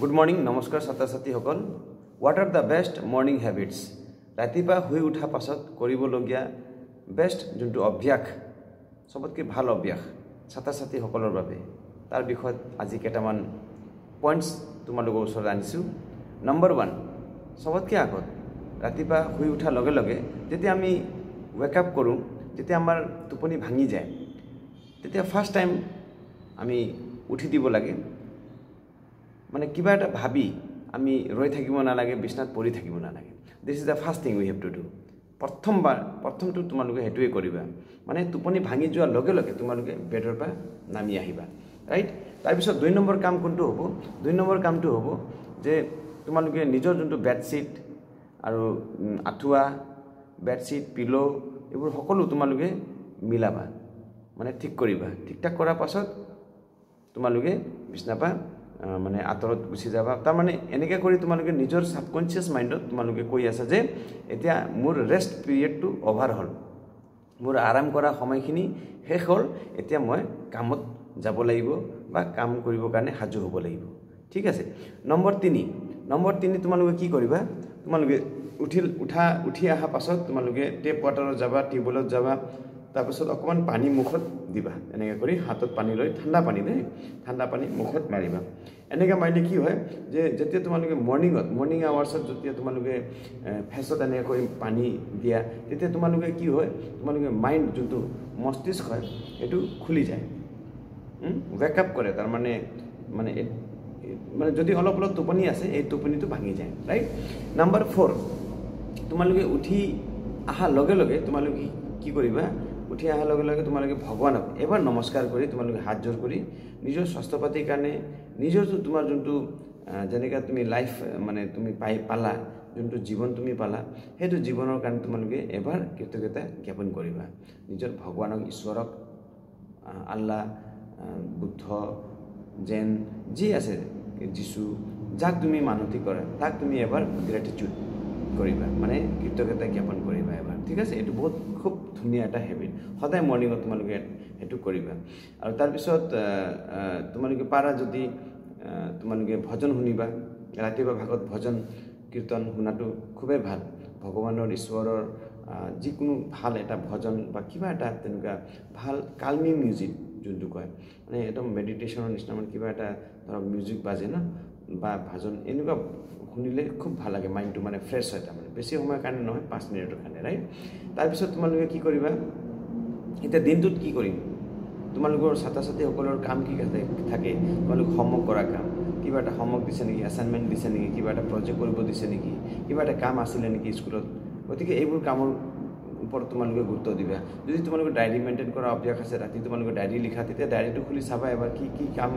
Good morning, namaskar ছাত্ৰ-ছাত্ৰী সকল। What are the best morning habits? ৰাতিপুৱা শুই উঠা পাছত কৰিবলগীয়া বেষ্ট যোনটো অভ্যাস সবতকৈ ভাল অভ্যাস ছাত্ৰ-ছাত্ৰী সকলৰ বাবে তাৰ বিষয়ত আজি কেইটামান পইণ্টছ তোমালোকৰ ওচৰত আনিছো। নম্বৰ 1 সবতকৈ আগত ৰাতিপুৱা শুই উঠাৰ লগে লগে যেতিয়া আমি ৱেক আপ কৰোঁ তেতিয়া আমাৰ টোপনি ভাঙি যায় তেতিয়া ফাৰ্ষ্ট টাইম আমি উঠি দিব লাগে মানে কিবা এটা ভাবি আমি ৰৈ থাকিব নালাগে বিছনাত পৰি থাকিব নালাগে this is the first thing we have to do প্ৰথমটো তোমালোকে হেতুৱে কৰিবা মানে টোপনি ভাঙি যোৱাৰ লগে লগে তোমালোকে বেডৰ পৰা নামি আহিবা ৰাইট তাৰ পিছত 2 নম্বৰ কাম কোনটো হ'ব 2 নম্বৰ কামটো হ'ব যে তোমালোকে নিজৰ যোনটো বেডশিট আৰু আঠুৱা বেডশিট পিলো এইবোৰ সকলো তোমালোকে মিলাবা মানে ঠিক কৰিবা ঠিকঠাক কৰাৰ পাছত তোমালোকে বিছনাপা মানে আতৰত গুছি যাবা তাৰ মানে এনেকৈ কৰি তোমালোকে নিজৰ সাবকনশিয়াস মাইন্ডত তোমালোকে কৈ আছে যে এতিয়া মোৰ ৰেষ্ট পিৰিয়ডটো ওভাৰ হ'ল মোৰ আৰাম কৰা সময়খিনি শেষ হ'ল এতিয়া মই কামত যাব লাগিব বা কাম কৰিবৰ কাৰণে সাজু হ'ব লাগিব ঠিক আছে নম্বৰ 3 তোমালোকে কি কৰিবা তোমালোকে উঠি অহা পাছত তোমালোকে টেপ ৱাটাৰত যাবা টিউবৱেলত যাবা তাৰপিছত অকমান পানী মুখত দিবা এনেকৈ কৰি হাতত পানী লৈ ঠাণ্ডা পানী মুখত মাৰিবা এনেকৈ মাৰিলে কি হয় যে যেতিয়া তোমালোকে মৰ্নিং আৱাৰ্ছত যেতিয়া তোমালোকে ফেছত এনেকৈ কৰি পানী দিয়া তেতিয়া তোমালোকে কি হয় তোমালোকে মাইণ্ড যোনটো মস্তিষ্ক হয় এইটো খুলি যায় ৱেক আপ কৰে তাৰ মানে যদি অলপ টোপনি আছে এই টোপনিটো ভাঙি যায় ৰাইট নম্বৰ 4 তোমালোকে উঠি অহাৰ লগে লগে তোমালোকে কি কৰিবা উঠি অহাৰ লগে লগে তোমালোকে ভগৱানক এবাৰ নমস্কাৰ কৰি তোমালোকে হাত জোৰ কৰি নিজৰ স্বাস্থ্য পাতিৰ কাৰণে নিজৰ তোমাৰ যোনটো যেনেকৈ তুমি লাইফ মানে তুমি পালা যোনটো জীৱন তুমি পালা সেইটো জীৱনৰ কাৰণে তোমালোকে এবাৰ কৃতজ্ঞতা জ্ঞাপন কৰিবা নিজৰ ভগৱানক ঈশ্বৰক আল্লাহ বুদ্ধ জেন যি আছে যিশু যাক তুমি মানতি কৰা তাক তুমি এবাৰ গ্ৰেটিটিউড কৰিবা মানে কৃতজ্ঞতা জ্ঞাপন কৰিবা এবাৰ ঠিক আছে এইটো বহুত খুব ধুনীয়া এটা হেবিট সদায় মৰ্নিঙত তোমালোকে সেইটো কৰিবা আৰু তাৰপিছত তোমালোকে পাৰা যদি তোমালোকে ভজন শুনিবা ৰাতিপুৱা ভাগত ভজন কীৰ্তন শুনাটো খুবেই ভাল ভগৱানৰ ঈশ্বৰৰ যিকোনো ভাল এটা ভজন বা কিবা এটা তেনেকুৱা ভাল কালমিং মিউজিক যোনটো কয় মানে একদম মেডিটেশ্যনৰ নিচিনা মানে কিবা এটা ধৰক মিউজিক বাজে ন বা ভজন এনেকুৱা শুনিলে খুব ভাল লাগে মাইণ্ডটো মানে ফ্ৰেছ হয় তাৰমানে বেছি সময়ৰ কাৰণে নহয় 5 মিনিটৰ কাৰণে ৰাইট তাৰপিছত তোমালোকে কি কৰিবা এতিয়া দিনটোত কি কৰিম তোমালোকৰ ছাত্ৰ-ছাত্ৰীসকলৰ কাম কি থাকে তোমালোক হোমৱৰ্ক কৰা কাম কিবা এটা হোমৱৰ্ক দিছে নেকি এছাইনমেণ্ট দিছে নেকি কিবা এটা প্ৰজেক্ট কৰিব দিছে নেকি কিবা এটা কাম আছিলে নেকি স্কুলত গতিকে এইবোৰ কামৰ ওপৰত তোমালোকে গুৰুত্ব দিবা যদি তোমালোকে ডায়েৰী মেইনটেইন কৰা অভ্যাস আছে ৰাতি তোমালোকে ডায়েৰী লিখা তেতিয়া ডায়েৰীটো খুলি চাবা এবাৰ কি কাম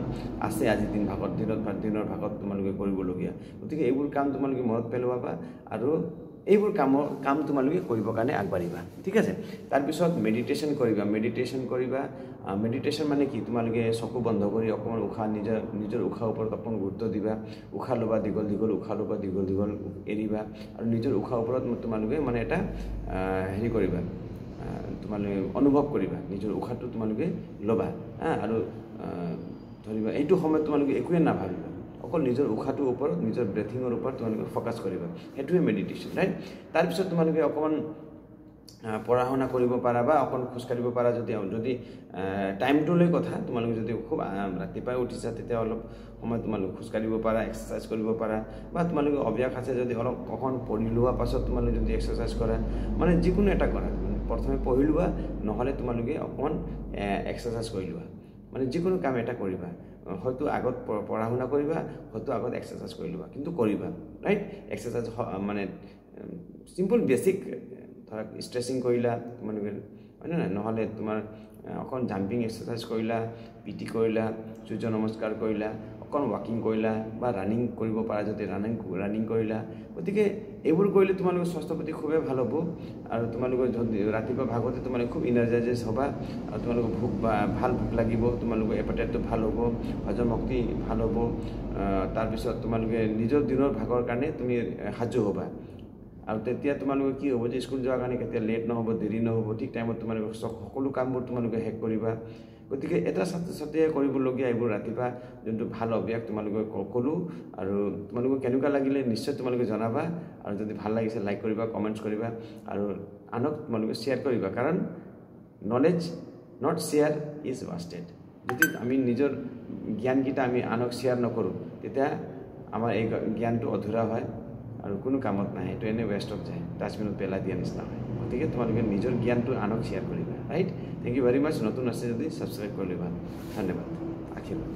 আছে আজি দিনৰ ভাগত তোমালোকে কৰিবলগীয়া গতিকে এইবোৰ কাম তোমালোকে মনত পেলোৱাবা আৰু এইবোৰ কাম তোমালোকে কৰিবৰ কাৰণে আগবাঢ়িবা ঠিক আছে তাৰপিছত মেডিটেশ্যন কৰিবা মেডিটেশ্যন মানে কি তোমালোকে চকু বন্ধ কৰি অকণমান উশাহ নিজৰ উশাহৰ ওপৰত অকণমান গুৰুত্ব দিবা উশাহ ল'বা দীঘল উশাহ ল'বা দীঘল এৰিবা আৰু নিজৰ উশাহৰ ওপৰত তোমালোকে মানে এটা হেৰি কৰিবা তোমালোকে অনুভৱ কৰিবা নিজৰ উশাহটো তোমালোকে ল'বা আৰু ধৰিবা এইটো সময়ত তোমালোকে একোৱে নাভাবিবা অকল নিজৰ উশাহটোৰ ওপৰত নিজৰ ব্ৰেথিঙৰ ওপৰত তোমালোকে ফ'কাছ কৰিবা সেইটোৱে মেডিটেশ্যন ৰাইট তাৰপিছত তোমালোকে অকণমান পঢ়া শুনা কৰিব পাৰা বা অকণ খোজকাঢ়িব পাৰা যদি টাইমটো লৈ কথা তোমালোকে যদি খুব ৰাতিপুৱাই উঠিছা তেতিয়া অলপ সময় তোমালোকে খোজকাঢ়িব পাৰা এক্সাৰচাইজ কৰিব পাৰা বা তোমালোকে অভ্যাস আছে যদি অলপ অকণ পঢ়ি লোৱাৰ পাছত তোমালোকে যদি এক্সাৰচাইজ কৰা মানে যিকোনো এটা কৰা প্ৰথমে পঢ়ি লোৱা নহ'লে তোমালোকে অকণ এক্সাৰচাইজ কৰি লোৱা মানে যিকোনো কাম এটা কৰিবা হয়তো আগত পঢ়া শুনা কৰিবা হয়তো আগত এক্সাৰচাইজ কৰি লোৱা কিন্তু কৰিবা ৰাইট এক্সাৰচাইজ মানে চিম্পল বেছিক ধৰক ষ্ট্ৰেচিং কৰিলা তোমালোকে হয় নে নহ'লে তোমাৰ অকণ জাম্পিং এক্সাৰচাইজ কৰিলা পিটি কৰিলা সূৰ্য নমস্কাৰ কৰিলা অকণ ৱাকিং কৰিলা বা ৰানিং কৰিব পাৰা যদি ৰানিং কৰিলা গতিকে এইবোৰ কৰিলে তোমালোকৰ স্বাস্থ্য পাতি খুবেই ভাল হ'ব আৰু তোমালোকৰ ৰাতিপুৱা ভাগতে তোমালোকে খুব ইনাৰ্জাইজ হ'বা আৰু তোমালোকৰ ভাল ভোক লাগিব তোমালোকৰ এপেটাইটটো ভাল হ'ব হজম শক্তি ভাল হ'ব তাৰপিছত তোমালোকে নিজৰ দিনৰ ভাগৰ কাৰণে তুমি সাজু হ'বা আৰু তেতিয়া তোমালোকে কি হ'ব যে স্কুল যোৱাৰ কাৰণে কেতিয়া লেট নহ'ব দেৰি নহ'ব ঠিক টাইমত তোমালোকে সকলো কামবোৰ তোমালোকে শেষ কৰিবা গতিকে এটা ছাত্ৰ ছাত্ৰীয়ে কৰিবলগীয়া এইবোৰ ৰাতিপুৱা যোনটো ভাল অভ্যাস তোমালোকে ক'লোঁ আৰু তোমালোকক কেনেকুৱা লাগিলে নিশ্চয় তোমালোকে জনাবা আৰু যদি ভাল লাগিছে লাইক কৰিবা কমেণ্টছ কৰিবা আৰু আনক তোমালোকে শ্বেয়াৰ কৰিবা কাৰণ নলেজ নট শ্বেয়াৰ ইজ ৱাষ্টেড যদি আমি নিজৰ জ্ঞানকেইটা আমি আনক শ্বেয়াৰ নকৰোঁ তেতিয়া আমাৰ এই জ্ঞানটো অধুৰা হয় আৰু কোনো কামত নাহে এইটো এনে ৱেষ্টত যায় ডাষ্টবিনত পেলাই দিয়া নিচিনা হয় গতিকে তোমালোকে নিজৰ জ্ঞানটো আনক শ্বেয়াৰ কৰিবা ৰাইট থেংক ইউ ভেৰি মাছ নতুন আছে যদি ছাবস্ক্ৰাইব কৰি ল'বা ধন্যবাদ আশীৰ্বাদ